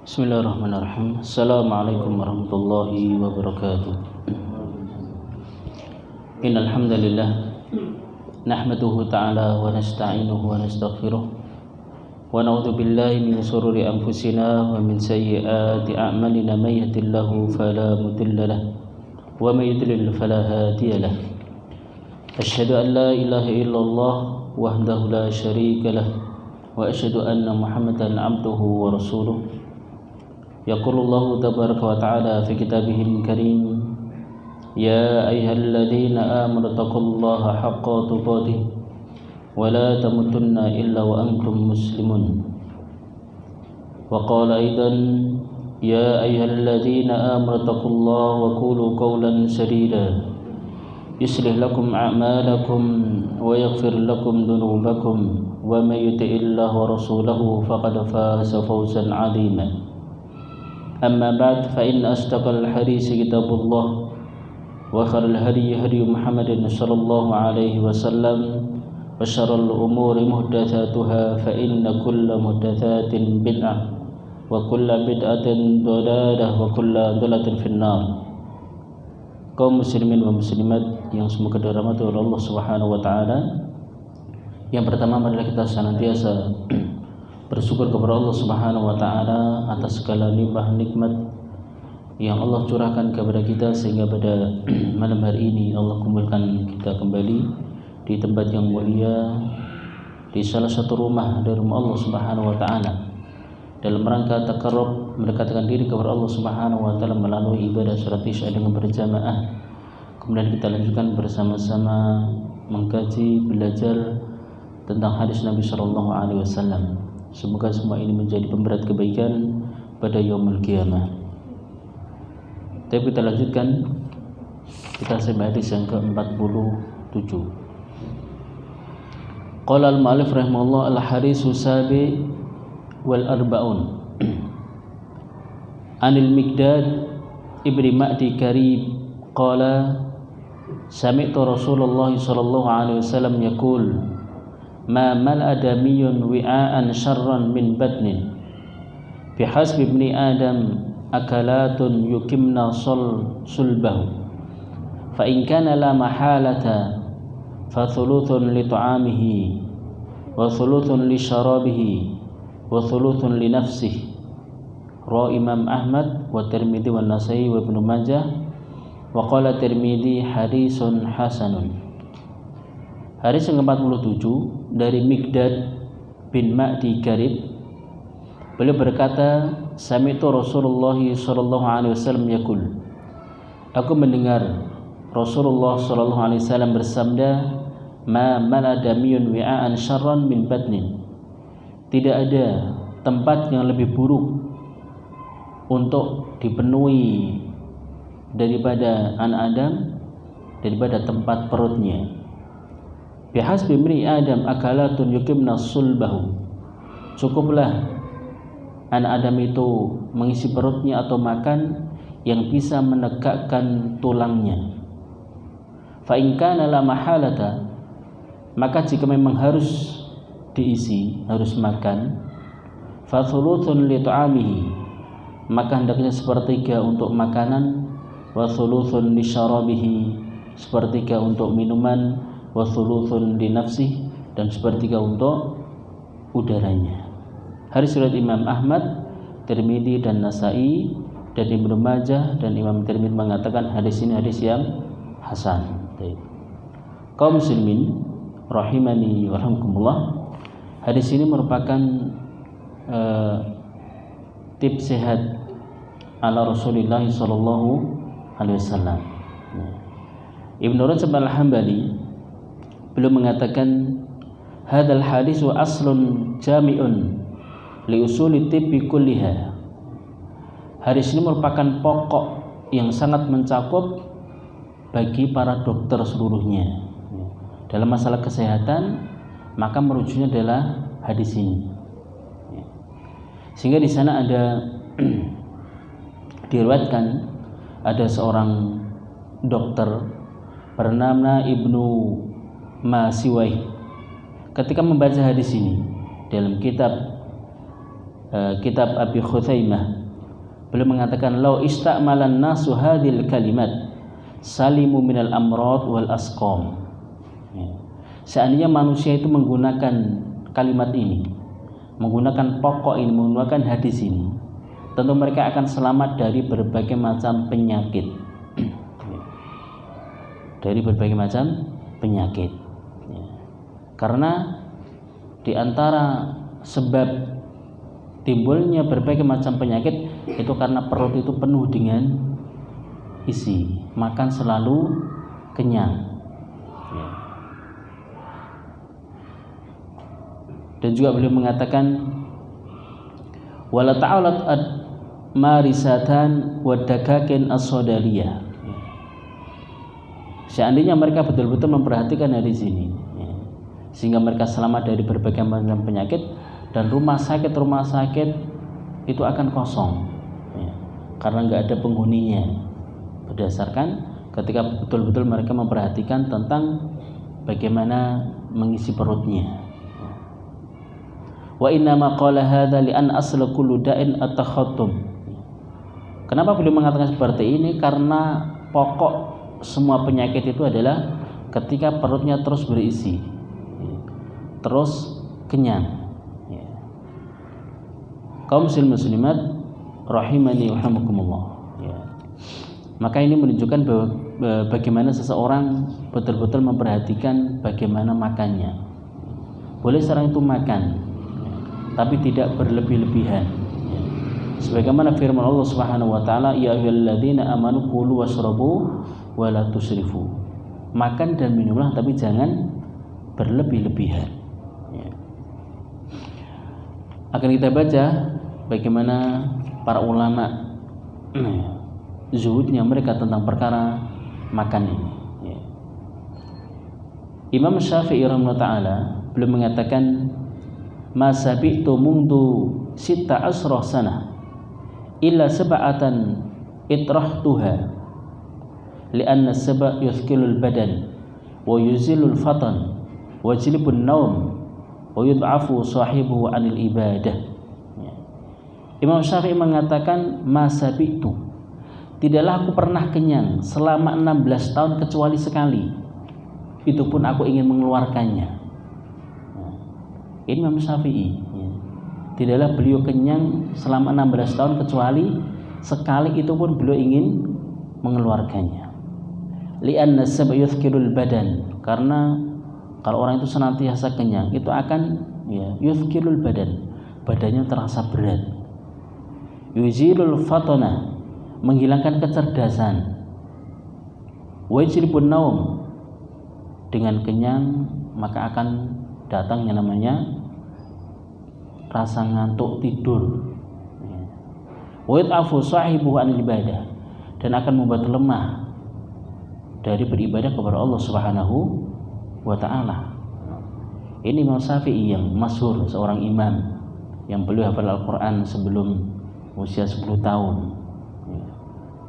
Bismillahirrahmanirrahim. Assalamualaikum warahmatullahi wabarakatuh. Innal hamdalillah nahmaduhu ta'ala wa nasta'inuhu wa nastaghfiruh wa na'udzu billahi min shururi anfusina wa min sayyiati a'malina may yahdihillahu fala mudilla lahu wa may yudlil fala hadiya lahu. Asyhadu an la ilaha illallah wahdahu la syarika lahu wa asyhadu anna Muhammadan 'abduhu wa rasuluh. Yaqulullahu tabaraka wa ta'ala fi kitabihil karim, ya ayyuhalladzina amanu taqullaha haqqa tuqatih wa la tamutunna illa wa antum muslimun. Wa qala aidan, ya ayyuhalladzina amanu taqullaha wa qulu qawlan sadida yuslih lakum a'malakum wa yaghfir lakum dhunubakum wa may yuti'illaha wa rasulahu faqad faza fawzan 'azima. أما بعد فإن أصدق الحديث كتاب الله وخير الهدي هدي محمد صلى الله عليه وسلم وشر الأمور محدثاتها فإن كل محدثات بدعة وكل بدعة ضلالة وكل ضلالة في النار. Kaum muslimin wa muslimat yang semoga dirahmati oleh Allah Subhanahu wa taala. Yang pertama adalah kita senantiasa bersyukur kepada Allah Subhanahu wa taala atas segala limpah nikmat yang Allah curahkan kepada kita, sehingga pada malam hari ini Allah kumpulkan kita kembali di tempat yang mulia, di salah satu rumah dari rumah Allah Subhanahu wa taala, dalam rangka takarrub, mendekatkan diri kepada Allah Subhanahu wa taala melalui ibadah salat Isya dengan berjamaah. Kemudian kita lanjutkan bersama-sama mengkaji, belajar tentang hadis Nabi sallallahu alaihi wasallam. Semoga semua ini menjadi pemberat kebaikan pada yaumul qiyamah. Tapi kita lanjutkan, kita sampai hadis yang ke-47. Qala al-mu'allif rahimahullah al-hadisu sabi wal arba'un anil Miqdad ibni Ma'di Karib qala sami'tu Rasulullah sallallahu alaihi wasallam yaqul ma mal adamiyun wi'aan syarran min batnin bihasbi ibni adam akalatun yukimna sulbahu fa in kana la mahalata fa thuluthun li ta'amihi wa thuluthun li syarabihi wa thuluthun li nafsihi. Rawi Imam Ahmad wa Tirmidzi wa Nasa'i wa Ibnu Majah wa qala Tirmidzi hadisun hasanun. Hadis yang ke-47 dari Miqdad bin Ma'di Karib. Beliau berkata, sami'tu Rasulullah sallallahu alaihi wasallam yaqul, aku mendengar Rasulullah sallallahu alaihi wasallam bersabda, ma maladamiyun wi'aan syarran min batnin. Tidak ada tempat yang lebih buruk untuk dipenuhi daripada anak Adam, daripada tempat perutnya. Bihasbi ibni Adam akalatun yukimna sulbahu. Cukuplah anak Adam itu mengisi perutnya atau makan yang bisa menegakkan tulangnya. Fa in kana la mahalata, maka jika memang harus diisi, harus makan, fa thuluthun li ta'amihi, maka hendaknya sepertiga untuk makanan, wa thuluthun li syarabihi, sepertiga untuk minuman, wa thuluthun li nafsih, dan sepertiga untuk udaranya. Hadis riwayat Imam Ahmad, Tirmidzi dan Nasa'i dan Ibnu Majah, dan Imam Tirmidzi mengatakan hadis ini hadis yang hasan. Kaum muslimin rahimani wa rahimakumullah, hadis ini merupakan tips sehat ala Rasulullah sallallahu alaihi wasallam. Ibnu Rajab al-Hambali beliau mengatakan hadzal hadis wa aslun jami'un li usuli tibbi kulliha. Hadis ini merupakan pokok yang sangat mencakup bagi para dokter seluruhnya. Dalam masalah kesehatan, maka merujuknya adalah hadis ini. Sehingga di sana ada diriwayatkan ada seorang dokter bernama Ibnu Masiwai. Ketika membaca hadis ini dalam kitab kitab Abi Khuthaimah, beliau mengatakan law ista'malan nasu hadhil kalimat salimu minal amrad wal asqam. Seandainya manusia itu menggunakan kalimat ini, menggunakan pokok ini, menggunakan hadis ini, tentu mereka akan selamat dari berbagai macam penyakit. Dari berbagai macam penyakit. Karena di antara sebab timbulnya berbagai macam penyakit itu karena perut itu penuh dengan isi, makan selalu kenyang. Dan juga beliau mengatakan wala ta'alat marisatan wadakakin as-sodaliyah. Seandainya mereka betul-betul memperhatikan dari sini, sehingga mereka selamat dari berbagai macam penyakit, dan rumah sakit itu akan kosong, karena nggak ada penghuninya. Berdasarkan ketika betul-betul mereka memperhatikan tentang bagaimana mengisi perutnya. Wa inna ma qala hadza li an asla kullu da'in at-takhattum. Kenapa beliau mengatakan seperti ini? Karena pokok semua penyakit itu adalah ketika perutnya terus berisi, terus kenyang. Kaum muslimat rahimani wa rahimakumullah. Maka ini menunjukkan bahwa bagaimana seseorang betul-betul memperhatikan bagaimana makannya. Boleh seorang itu makan, tapi tidak berlebih-lebihan. Sebagaimana firman Allah Subhanahu wa taala, ya ayyuhalladzina amanu kulu washrabu wa la tusrifu. Makan dan minumlah tapi jangan berlebih-lebihan. Akan kita baca bagaimana para ulama zuhudnya mereka tentang perkara makan ini. Imam Syafi'i rahimahullah taala beliau mengatakan ma sabitu mundu sita asrah sana illa sab'atan itrahtuha lianna sab'a yuthqilul badan wa yuzilul fatan wa jilibun naum wa yud'afu sahibuhu anil ibadah. Imam Syafi'i mengatakan ma sabitu, tidaklah aku pernah kenyang selama 16 tahun kecuali sekali, itu pun aku ingin mengeluarkannya. Ini Imam Syafi'i, tidaklah beliau kenyang selama 16 tahun kecuali sekali, itu pun beliau ingin mengeluarkannya. Li'anna sab'a yuthqilul badan, karena kalau orang itu senantiasa kenyang itu akan yuthqilul badan, badannya terasa berat. Yuzilul fatana, menghilangkan kecerdasan. Wajribun naum, dengan kenyang maka akan datang yang namanya rasa ngantuk tidur. Wa yad'afu sahibuhu anil ibadah, dan akan membuat lemah dari beribadah kepada Allah Subhanahu wa taala. Ini Imam Syafi'i yang masyhur, seorang imam yang beliau hafal Al-Qur'an sebelum usia 10 tahun.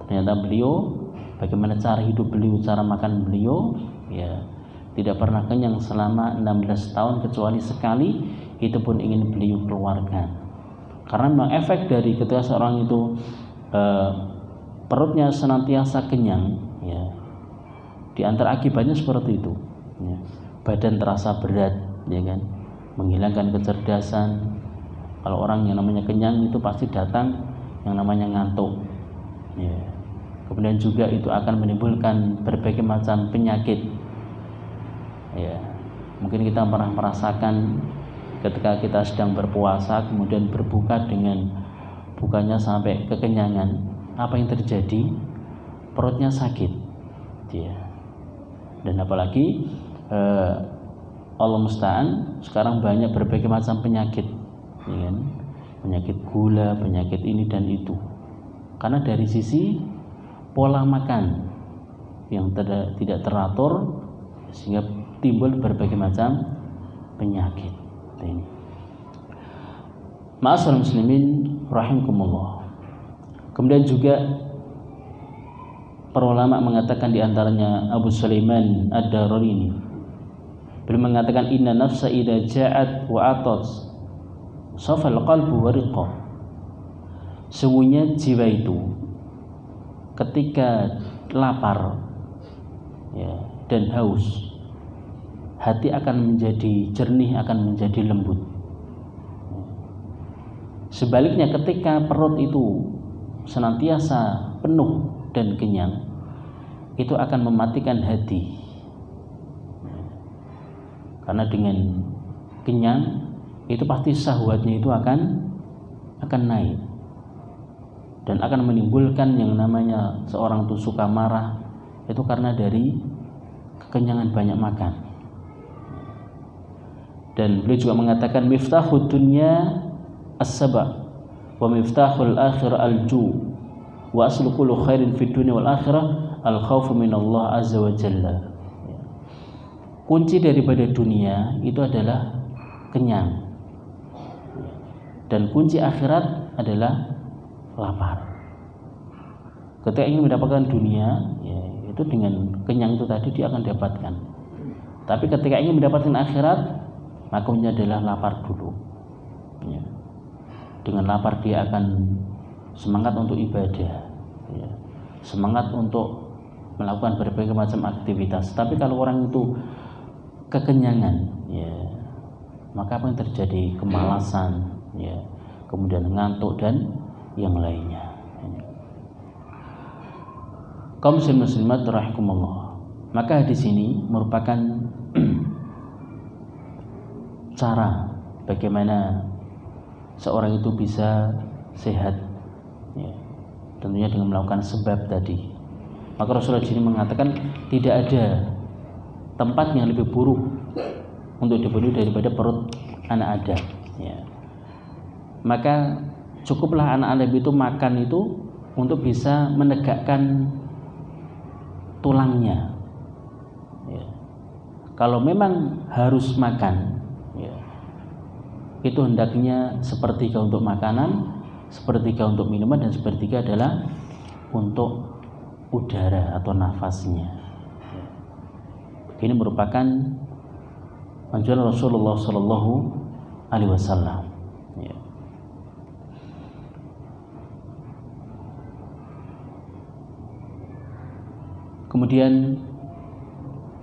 Ternyata beliau, bagaimana cara hidup beliau, cara makan beliau, tidak pernah kenyang selama 16 tahun kecuali sekali, itu pun ingin beliau keluarkan. Karena memang efek dari ketika seorang itu perutnya senantiasa kenyang, di antara akibatnya seperti itu, badan terasa berat, menghilangkan kecerdasan. Kalau orang yang namanya kenyang itu pasti datang yang namanya ngantuk. Kemudian juga itu akan menimbulkan berbagai macam penyakit. Mungkin kita pernah merasakan ketika kita sedang berpuasa kemudian berbuka dengan bukanya sampai kekenyangan, apa yang terjadi? Perutnya sakit. Dan apalagi Allah musta'an, sekarang banyak berbagai macam penyakit, penyakit gula, penyakit ini dan itu, karena dari sisi pola makan yang tidak teratur, sehingga timbul berbagai macam penyakit. Ini ma'asyiral muslimin rahimakumullah. Kemudian juga para ulama mengatakan, di antaranya Abu Sulaiman Ad-Darrini, beliau mengatakan inna nafsa idza ja'at wa atat safal qalbu wariqa. Sungguhnya jiwa itu ketika lapar ya, dan haus, hati akan menjadi jernih, akan menjadi lembut. Sebaliknya ketika perut itu senantiasa penuh dan kenyang, itu akan mematikan hati. Karena dengan kenyang itu pasti syahwatnya itu akan naik dan akan menimbulkan yang namanya seorang itu suka marah, itu karena dari kekenyangan banyak makan. Dan beliau juga mengatakan miftahud dunya as-saba wa miftahul akhir al-ju wa aslu kullu khairin fid dunya wal akhirah al-khaufu minallah azza wa jalla. Kunci daripada dunia itu adalah kenyang, dan kunci akhirat adalah lapar. Ketika ingin mendapatkan dunia, ya, itu dengan kenyang itu tadi dia akan dapatkan. Tapi ketika ingin mendapatkan akhirat, maka kuncinya adalah lapar dulu. Ya. Dengan lapar dia akan semangat untuk ibadah, ya. Semangat untuk melakukan berbagai macam aktivitas. Tapi kalau orang itu kekenyangan, ya, maka apa yang terjadi? Kemalasan, ya, kemudian ngantuk dan yang lainnya. Kaum muslimat rahimakumullah. Maka di sini merupakan cara bagaimana seorang itu bisa sehat, ya, tentunya dengan melakukan sebab tadi. Maka Rasulullah di sini mengatakan tidak ada tempat yang lebih buruk untuk dipenuhi daripada perut anak Adam, ya. Maka cukuplah anak Adam itu makan itu untuk bisa menegakkan tulangnya, ya. Kalau memang harus makan, ya, itu hendaknya sepertiga untuk makanan, sepertiga untuk minuman, dan sepertiga adalah untuk udara atau nafasnya. Ini merupakan anjuran Rasulullah Sallallahu Alaihi Wasallam. Ya. Kemudian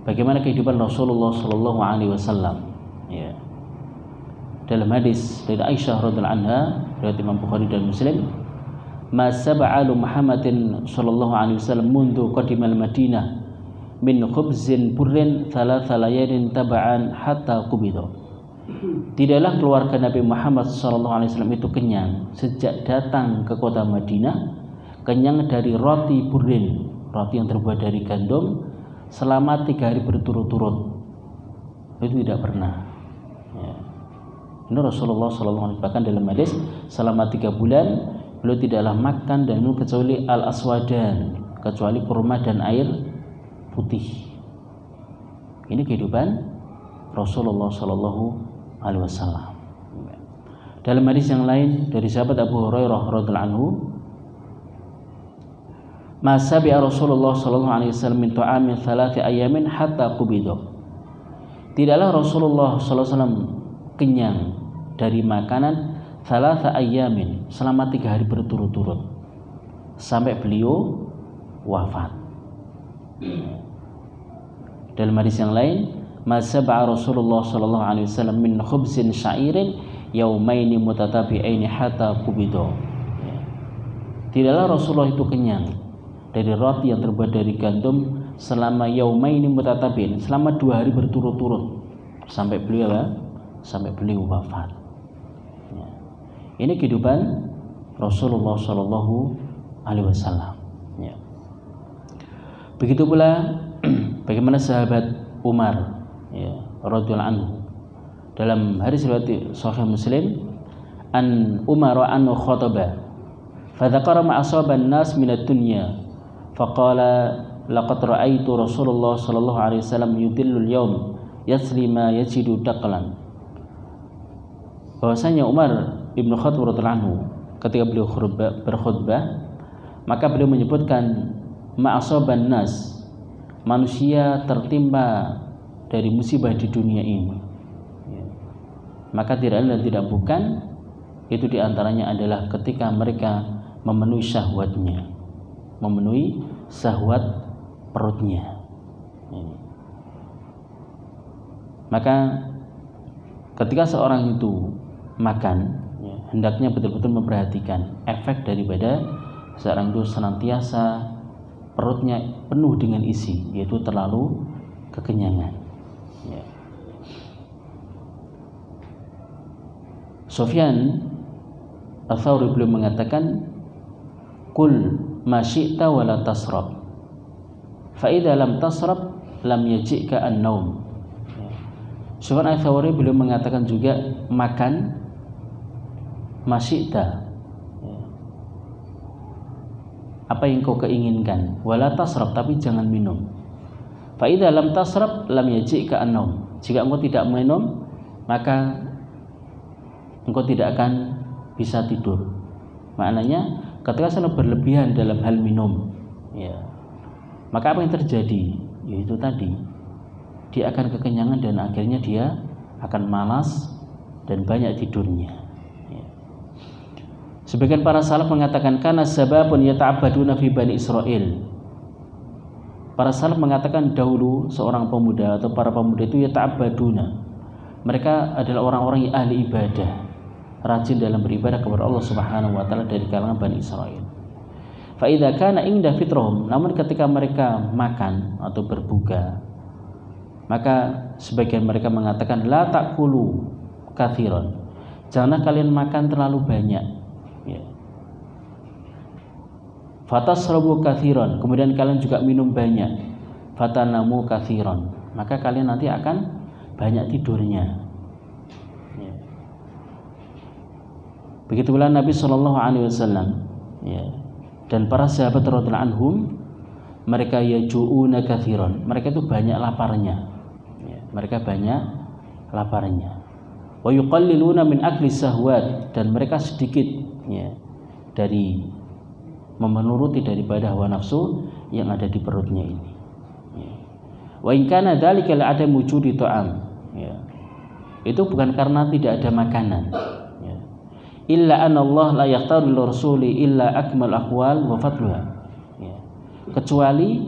bagaimana kehidupan Rasulullah Sallallahu Alaihi Wasallam? Ya. Dalam hadis dari Aisyah radhiallahu anha, riwayat Imam Bukhari dan Muslim, "Ma sab'alu Muhammadin sallallahu alaihi wasallam mundu qadimal Madinah min khubzin burrin thalatha layalin taba'an hatta qubida." Tidaklah keluarga Nabi Muhammad sallallahu alaihi wasallam itu kenyang sejak datang ke kota Madinah, kenyang dari roti burrin, roti yang terbuat dari gandum, selama 3 hari berturut-turut. Itu tidak pernah, ya. Ini Rasulullah sallallahu alaihi wasallam bahkan dalam hadis selama 3 bulan beliau tidaklah makan dan minum kecuali al-aswadan, kecuali kurma dan air putih. Ini kehidupan Rasulullah Sallallahu Alaihi Wasallam. Dalam hadis yang lain dari sahabat Abu Hurairah radhiallahu anhu, "Ma sabi'a Rasulullah Sallallahu Alaihi Wasallam min ta'amin 3 ayamin hatta qubida." Tidaklah Rasulullah Sallallahu Alaihi Wasallam kenyang dari makanan 3 ayamin, selama 3 hari berturut-turut sampai beliau wafat. Dalam hadis yang lain, "Masaba'a Rasulullah sallallahu alaihi wasallam min khubzin sya'irin yaumaini mutatabi'aini hatta qubida." Tidaklah Rasulullah itu kenyang dari roti yang terbuat dari gandum selama yaumaini mutatabi'ain, selama 2 hari berturut-turut sampai beliau wafat. Ini kehidupan Rasulullah sallallahu alaihi wasallam, ya. Begitu pula bagaimana sahabat Umar, ya, radhiyallahu anhu, dalam hadis riwayat Sahih Muslim, an Umar anhu khataba fa dzakara ma asaban nas min ad-dunya fa qala laqad ra'aitu Rasulullah sallallahu alaihi wasallam yudillu al-yawm yasli ma yajidu daqlan. Bahwasanya Umar Ibnu Khattab radhiyallahu anhu ketika beliau berkhutbah, maka beliau menyebutkan ma'asaban nas, manusia tertimpa dari musibah di dunia ini, maka tidak lain dan tidak bukan itu diantaranya adalah ketika mereka memenuhi syahwatnya, memenuhi syahwat perutnya. Maka ketika seorang itu makan, hendaknya betul-betul memperhatikan efek daripada seorang itu senantiasa perutnya penuh dengan isi, yaitu terlalu kekenyangan. Sufyan Ats-Tsauri beliau mengatakan, "Qul ma syi'ta wa la tasrab. Fa idza lam tasrab lam yajika an-naum." Sufyan Ats-Tsauri beliau mengatakan juga, makan ma syi'ta, apa yang kau keinginkan, wala tasrab, tapi jangan minum. Fa idza lam tasrab lam yajika an-naum. Jika engkau tidak minum, maka engkau tidak akan bisa tidur. Maknanya ketika sangat berlebihan dalam hal minum, maka apa yang terjadi? Yaitu tadi, dia akan kekenyangan dan akhirnya dia akan malas dan banyak tidurnya. Sebagian para salaf mengatakan kana sababun yata'abbaduna fi Bani Israil. Para salaf mengatakan dahulu seorang pemuda atau para pemuda itu yata'abbaduna. Mereka adalah orang-orang yang ahli ibadah, rajin dalam beribadah kepada Allah Subhanahu wa taala dari kalangan Bani Israil. Fa idza kana inda fitrahum, namun ketika mereka makan atau berbuka, maka sebagian mereka mengatakan la ta'kulu katsiran. Janganlah kalian makan terlalu banyak. Fatasrabu katsiran, kemudian kalian juga minum banyak. Fatanamu katsiran, maka kalian nanti akan banyak tidurnya. Begitu pula Nabi Shallallahu Alaihi Wasallam dan para sahabat radhiyallahu anhum, mereka yaju'una katsiran, mereka itu banyak laparnya. Mereka banyak laparnya. Wa yuqalliluna min akli sahwat, dan mereka sedikit dari memenuruti daripada hawa nafsu yang ada di perutnya ini. Wa in kana dzalika la ada wujudi ta'am. Itu bukan karena tidak ada makanan. Illa anna Allah la yaqtaru lirrasuli illa akmal aqwal wa fadluha. Kecuali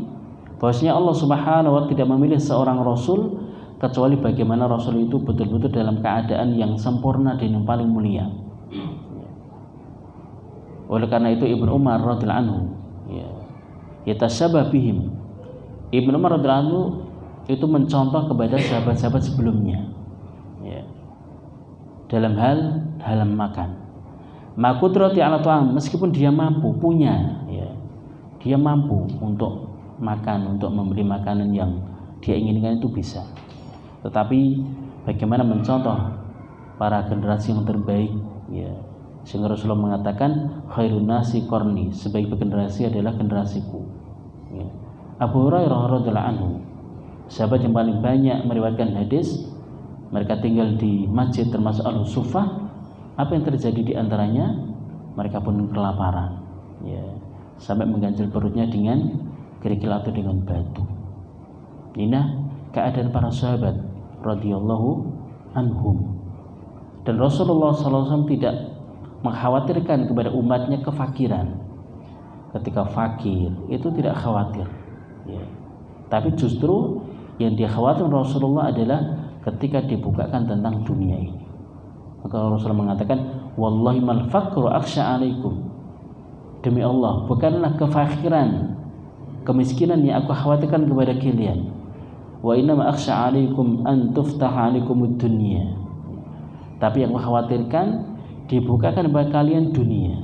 bahwasanya Allah Subhanahu wa taala tidak memilih seorang rasul kecuali bagaimana rasul itu betul-betul dalam keadaan yang sempurna dan yang paling mulia. Oleh karena itu Ibnu Umar radhiyallahu anhu yatasabbah bihim. Ibnu Umar radhiyallahu anhu itu mencontoh kepada sahabat-sahabat sebelumnya dalam hal makan. Maqudrati ala ta'am, meskipun dia mampu punya, dia mampu untuk makan, untuk memberi makanan yang dia inginkan itu bisa. Tetapi bagaimana mencontoh para generasi yang terbaik, sehingga Rasulullah mengatakan khairun nasi qarni, sebaik generasi adalah generasiku. Abu Hurairah radhiyallahu anhu, sahabat yang paling banyak meriwayatkan hadis, mereka tinggal di masjid termasuk Al-Suffah. Apa yang terjadi di antaranya? Mereka pun kelaparan, sampai mengganjal perutnya dengan kerikil atau dengan batu. Inilah keadaan para sahabat radhiyallahu anhum. Dan Rasulullah SAW tidak mengkhawatirkan kepada umatnya kefakiran. Ketika fakir itu tidak khawatir, tapi justru yang dia khawatir Rasulullah adalah ketika dibukakan tentang dunia ini. Maka Rasulullah mengatakan, wallahi mal faqru akhsha alaikum. Demi Allah, bukanlah kefakiran, kemiskinan yang aku khawatirkan kepada kalian. Wa inna ma akhsha alaikum an tuftaha alaikumud dunya. Tapi yang aku khawatirkan dibukakan kepada kalian dunia.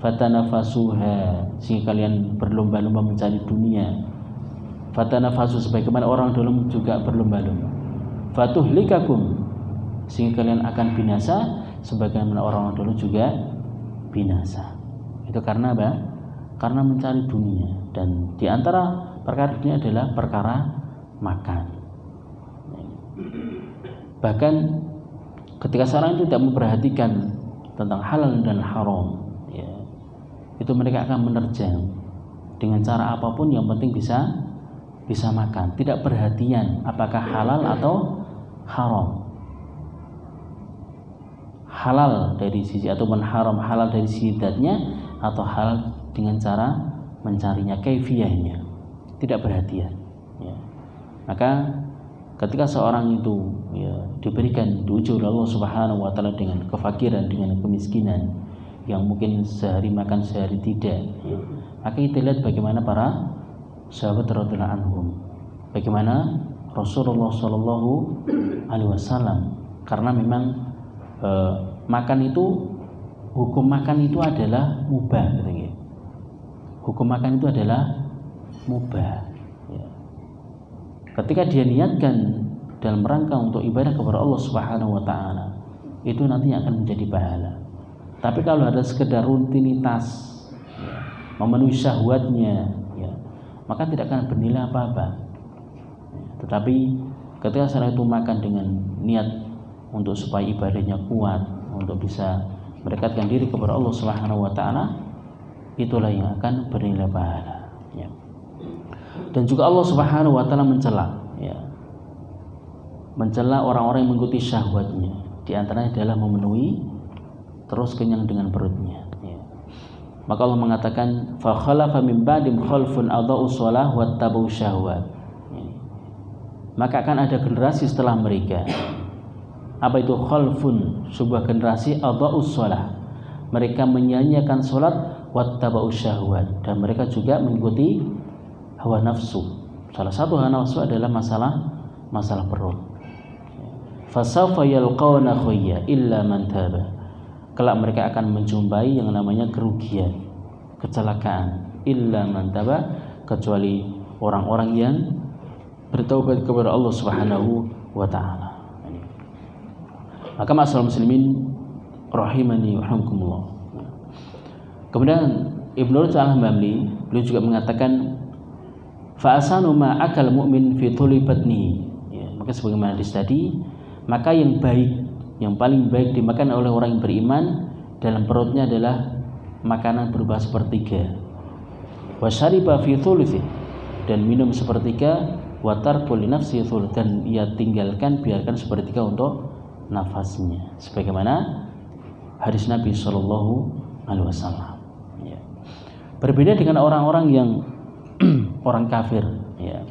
Fatanafasuha, sehingga kalian berlomba-lomba mencari dunia. Fatanafasu, sebagaimana orang dulu juga berlomba-lomba. Fatuhlikakum, sehingga kalian akan binasa sebagaimana orang dulu juga binasa. Itu karena apa? Karena mencari dunia, dan di antara perkara dunia adalah perkara makan. Bahkan ketika seorang itu tidak memperhatikan tentang halal dan haram, itu mereka akan menerjang dengan cara apapun, yang penting bisa makan, tidak perhatian apakah halal atau haram. halal dari sisi ataupun haram halal dari sisi zatnya atau halal dengan cara mencarinya kaifiyahnya, tidak perhatian ya. Maka ketika seorang itu ya diberikan diuji oleh Allah Subhanahu wa taala dengan kefakiran, dengan kemiskinan yang mungkin sehari makan sehari tidak ya, maka kita lihat bagaimana para sahabat radhiyallahu anhum, bagaimana Rasulullah Shallallahu Alaihi Wasallam, karena memang makan itu, hukum makan itu adalah mubah gitu ya. Hukum makan itu adalah mubah ya. Ketika dia niatkan dalam rangka untuk ibadah kepada Allah Subhanahu wa taala, itu nantinya akan menjadi pahala. Tapi kalau ada sekedar rutinitas ya, memenuhi syahwatnya ya, maka tidak akan bernilai apa-apa. Tetapi ketika seorang itu makan dengan niat untuk supaya ibadahnya kuat, untuk bisa mendekatkan diri kepada Allah Subhanahu wa taala, itulah yang akan bernilai pahala ya. Dan juga Allah Subhanahu wa taala mencela ya, mencela orang-orang yang mengikuti syahwatnya. Di antaranya adalah memenuhi terus kenyang dengan perutnya ya. Maka Allah mengatakan fa khalafa min ba'dim khalfun adha'u shalah wattaba'u syahwat. Maka akan ada generasi setelah mereka. Apa itu khalfun? Sebuah generasi adha'us shalah. Mereka menyanyiakan salat wattaba'u syahwat, dan mereka juga mengikuti hawa nafsu. Salah satu hawa nafsu adalah masalah perut. Fasawfa yalqawna khayya illa man taba. Kelak mereka akan menjumpai yang namanya kerugian, kecelakaan, illa man taba, kecuali orang-orang yang bertaubat kepada Allah Subhanahu wa taala. Maka ma'asyiral muslimin rahimani wa rahimakumullah. Kemudian Ibnu Rajab al-Hambali beliau juga mengatakan fa asanu ma akal mu'min fi thuli batni ya, maka sebagaimana tadi, maka yang baik, yang paling baik dimakan oleh orang yang beriman dalam perutnya adalah makanan berupa sepertiga. Wa syariba fi thuluthi, dan minum sepertiga, watar kulli nafsi thuluth, dan ia tinggalkan, biarkan sepertiga untuk nafasnya, sebagaimana hadis Nabi Shallallahu Alaihi Wasallam ya. Berbeda dengan orang-orang yang orang kafir ya,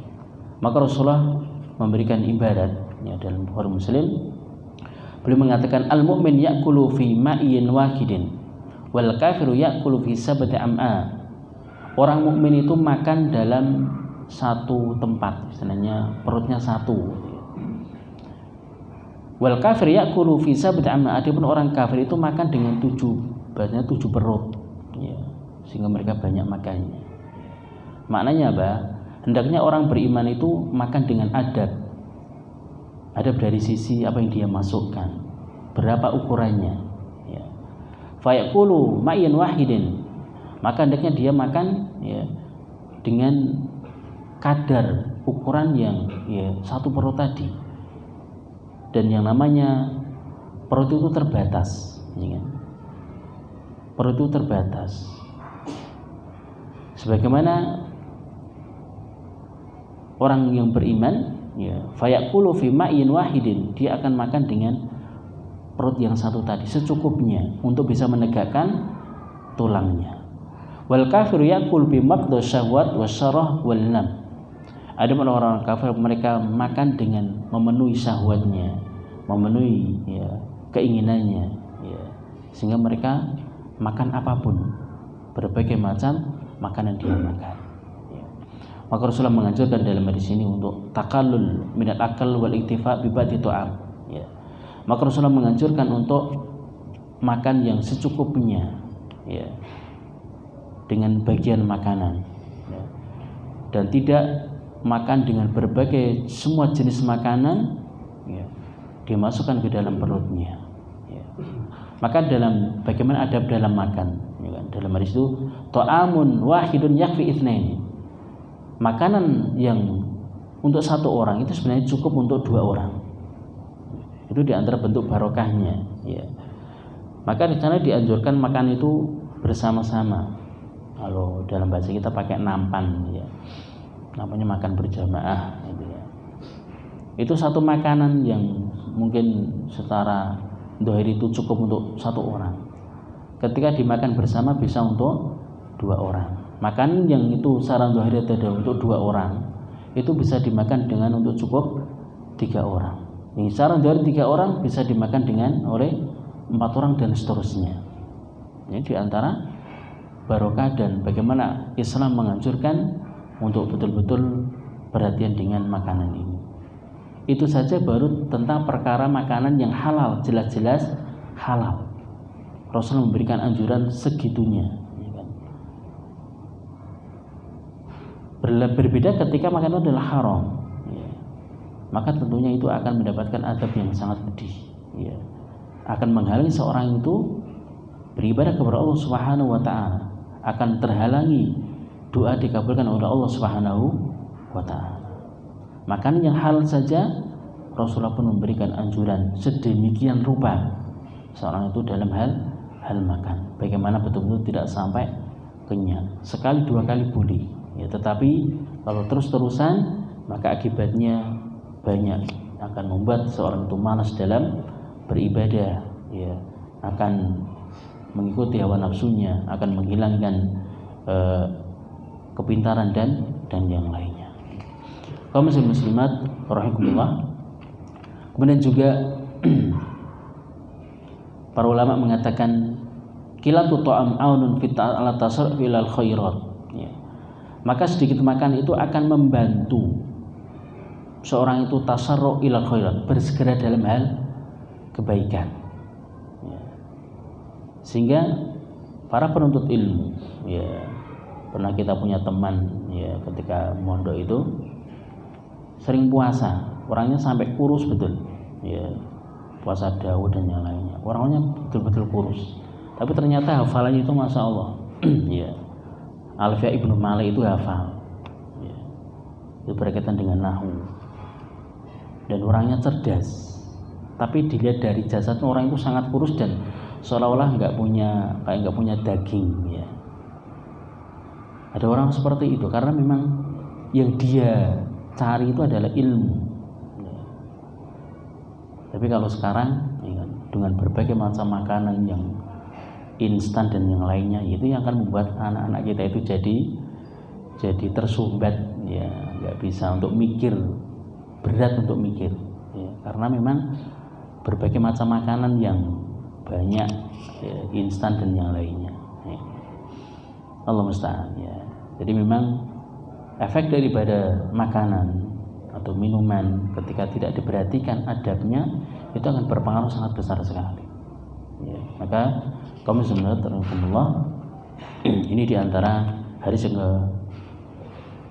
maka Rasulullah memberikan ibarat ya, dalam Bukhari Muslim beliau mengatakan al mu'min ya'kulu fi ma'in wahidin wal kafiru ya'kulu fi sabati am'a. Orang mukmin itu makan dalam satu tempat, istilahnya perutnya satu. Wal kafir ya'kulu fi sab'ati am'a. Adapun orang kafir itu makan dengan berarti 7 perut ya, sehingga mereka banyak makannya. Maknanya apa? Hendaknya orang beriman itu makan dengan adab dari sisi apa yang dia masukkan, berapa ukurannya ya. Fa ya'kulu ma'in wahidin, maka hendaknya dia makan ya dengan kadar ukuran yang ya, 1 perut tadi. Dan yang namanya perut itu terbatas ya kan? Perut itu terbatas, sebagaimana orang yang beriman ya, fayaqulu fi ma'in wahidin, dia akan makan dengan perut yang satu tadi secukupnya untuk bisa menegakkan tulangnya. Wal kafiru yaqul bi maqdha syahwat wasyarah wal nam. Ada orang-orang kafir, mereka makan dengan memenuhi syahwatnya, memenuhi ya, keinginannya ya, sehingga mereka makan apapun, berbagai macam makanan dia makan ya. Maka Rasulullah menganjurkan dalam hadis ini untuk takallul minal akal wal iktifa bi ba'di ta'am ya. Maka Rasulullah menganjurkan untuk makan yang secukupnya ya, dengan bagian makanan ya, dan tidak makan dengan berbagai semua jenis makanan ya, dimasukkan ke dalam perutnya ya. Maka dalam bagaimana adab dalam makan ya kan? Dalam hadis itu ta'amun wahidun yakfi itsnaini, makanan yang untuk 1 orang itu sebenarnya cukup untuk 2 orang. Itu diantara bentuk barokahnya ya. Maka di sana dianjurkan makan itu bersama-sama. Kalau dalam bahasa kita pakai nampan ya, namanya makan berjamaah gitu ya. Itu satu makanan yang mungkin secara dohir itu cukup untuk 1 orang. Ketika dimakan bersama bisa untuk 2 orang. Makanan yang itu secara dohir adalah untuk 2 orang, itu bisa dimakan dengan untuk cukup 3 orang. Ini secara dohir 3 orang bisa dimakan dengan oleh 4 orang dan seterusnya. Ini diantara barokah dan bagaimana Islam menganjurkan untuk betul-betul perhatian dengan makanan ini. Itu saja baru tentang perkara makanan yang halal, jelas-jelas halal. Rasul memberikan anjuran segitunya. Berbeda ketika makanan itu adalah haram, maka tentunya itu akan mendapatkan adab yang sangat pedih, akan menghalangi seorang itu beribadah kepada Allah Subhanahu wa Ta'ala, akan terhalangi doa dikabulkan oleh Allah Subhanahu wa Ta'ala. Makanan yang halal saja Rasulullah pun memberikan anjuran sedemikian rupa seorang itu dalam hal makan, bagaimana betul-betul tidak sampai kenyang. Sekali 2 kali boleh, tetapi kalau terus-terusan maka akibatnya banyak, akan membuat seorang itu malas dalam beribadah, akan mengikuti hawa nafsunya, akan menghilangkan kepintaran dan yang lainnya. Kaum muslimat rahimakumullah. Kemudian juga para ulama mengatakan qilatu ta'am aunun fi ta'ala tasarruf ilal khairat. Maka sedikit makan itu akan membantu seorang itu tasarruf ilal khairat, bersegera dalam hal kebaikan. Sehingga para penuntut ilmu, pernah kita punya teman, ketika mondok itu sering puasa, orangnya sampai kurus betul, puasa Daud dan yang lainnya, orangnya betul-betul kurus, tapi ternyata hafalannya itu masya Allah. Alfiya Ibnu Malik itu hafal, itu berkaitan dengan nahwu, dan orangnya cerdas, tapi dilihat dari jasadnya orang itu sangat kurus dan seolah-olah nggak punya daging. Ada orang seperti itu karena memang yang dia cari itu adalah ilmu. Tapi kalau sekarang dengan berbagai macam makanan yang instan dan yang lainnya, itu yang akan membuat anak-anak kita itu jadi tersumbat, nggak bisa untuk mikir, berat untuk mikir, karena memang berbagai macam makanan yang banyak, instan dan yang lainnya. Allah musta'an. Jadi memang efek daripada makanan atau minuman ketika tidak diperhatikan adabnya itu akan berpengaruh sangat besar sekali. Maka kaum muslimin rahimakumullah, ini diantara hadis yang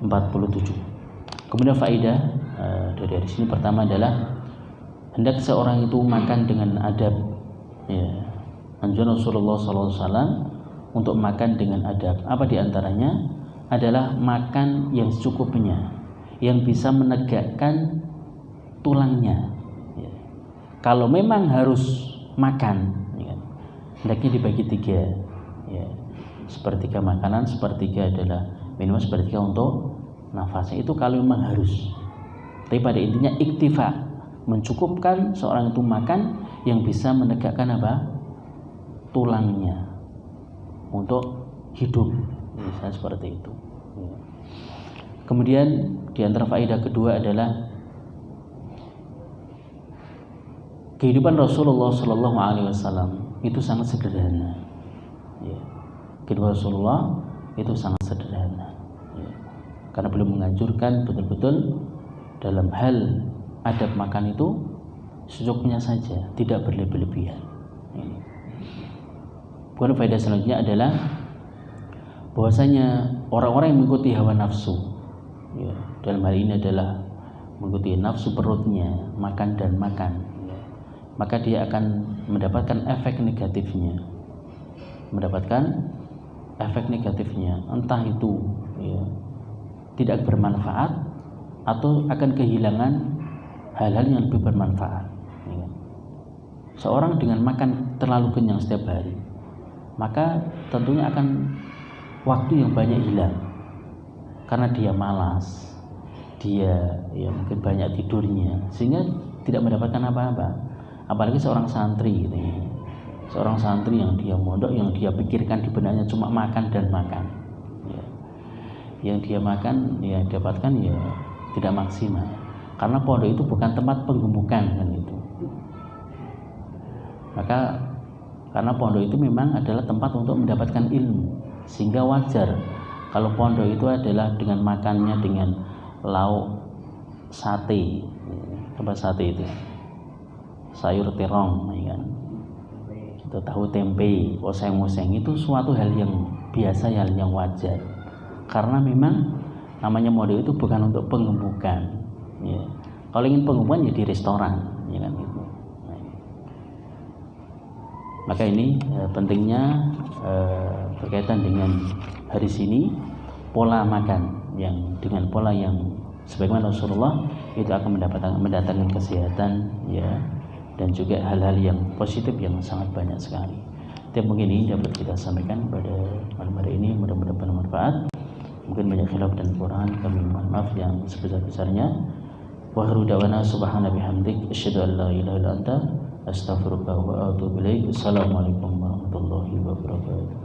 ke-47. Kemudian faedah dari hadis ini pertama adalah hendak seorang itu makan dengan adab. Anjuran Rasulullah SAW untuk makan dengan adab. Apa diantaranya? Adalah makan yang secukupnya, yang bisa menegakkan tulangnya. Kalau memang harus makan, hendaknya dibagi 3. Sepertiga makanan, sepertiga adalah minuman, sepertiga untuk nafasnya. Itu kalau memang harus. Tapi pada intinya iktifa, mencukupkan seorang itu makan yang bisa menegakkan apa? Tulangnya untuk hidup, misalnya seperti itu. Kemudian di antara faedah kedua adalah kehidupan Rasulullah Shallallahu Alaihi Wasallam itu sangat sederhana. Kehidupan Rasulullah itu sangat sederhana, karena beliau menganjurkan betul-betul dalam hal adab makan itu secukupnya saja, tidak berlebih-lebihan. Kemudian faedah selanjutnya adalah bahwasanya orang-orang yang mengikuti hawa nafsu, dalam hal ini adalah mengikuti nafsu perutnya, makan dan makan, maka dia akan mendapatkan efek negatifnya, entah itu tidak bermanfaat atau akan kehilangan hal-hal yang lebih bermanfaat. Seorang dengan makan terlalu kenyang setiap hari, maka tentunya akan waktu yang banyak hilang, karena dia malas, dia mungkin banyak tidurnya, sehingga tidak mendapatkan apa-apa. apalagi seorang santri gitu ya. Seorang santri yang dia mondok, yang dia pikirkan di benaknya cuma makan dan makan ya. Yang dia makan, ya dapatkan ya tidak maksimal, karena pondok itu bukan tempat penggemukan kan itu. Maka karena pondok itu memang adalah tempat untuk mendapatkan ilmu, sehingga wajar kalau pondok itu adalah dengan makannya dengan lauk sate, apa sate itu, sayur terong, ya kan? Itu tahu tempe, oseng-oseng, itu suatu hal yang biasa, hal yang wajar. Karena memang namanya pondok itu bukan untuk penggemukan. Ya. Kalau ingin penggemukan ya di restoran, ya kan gitu. Maka ini pentingnya berkaitan dengan hari sini, pola makan yang dengan pola yang sebagaimana Rasulullah itu akan mendatangkan kesehatan ya, dan juga hal-hal yang positif yang sangat banyak sekali. Yang mungkin ini dapat kita sampaikan pada malam hari ini, mudah-mudahan bermanfaat. Mungkin banyak khilaf dan kekurangan, kami mohon maaf yang sebesar-besarnya. Wa akhiru da'wana subhanaka bihamdik asyhadu an la ilaha illa anta astaghfiruka wa atubu ilaik. Assalamualaikum warahmatullahi wabarakatuh.